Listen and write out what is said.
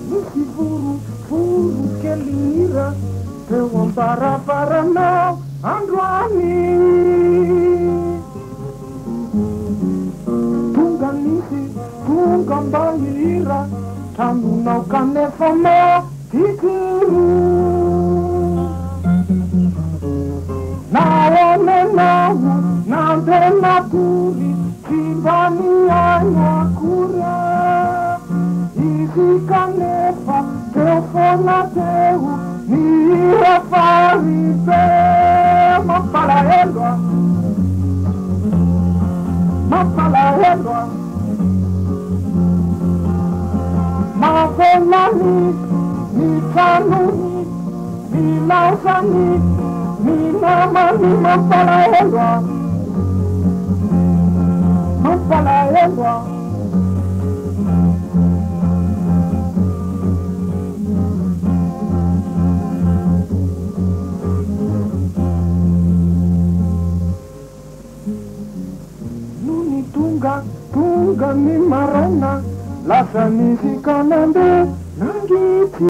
Misy voro kely mira teo ambarabaranao androany. Tonga nisy tonga mba hira tranonao kanefa matikiro. Naonenao nandenakory tsy mba niaino akory. Izy kanefa teo foana teo mihira faribe. Mampalahelo ah, mampalahelo ah. Mavenani ni tranoni ni lausani ni namani. Mampalahelo ah, mampalahelo ah. Tunga ni marana lasa nisy kanande nangity.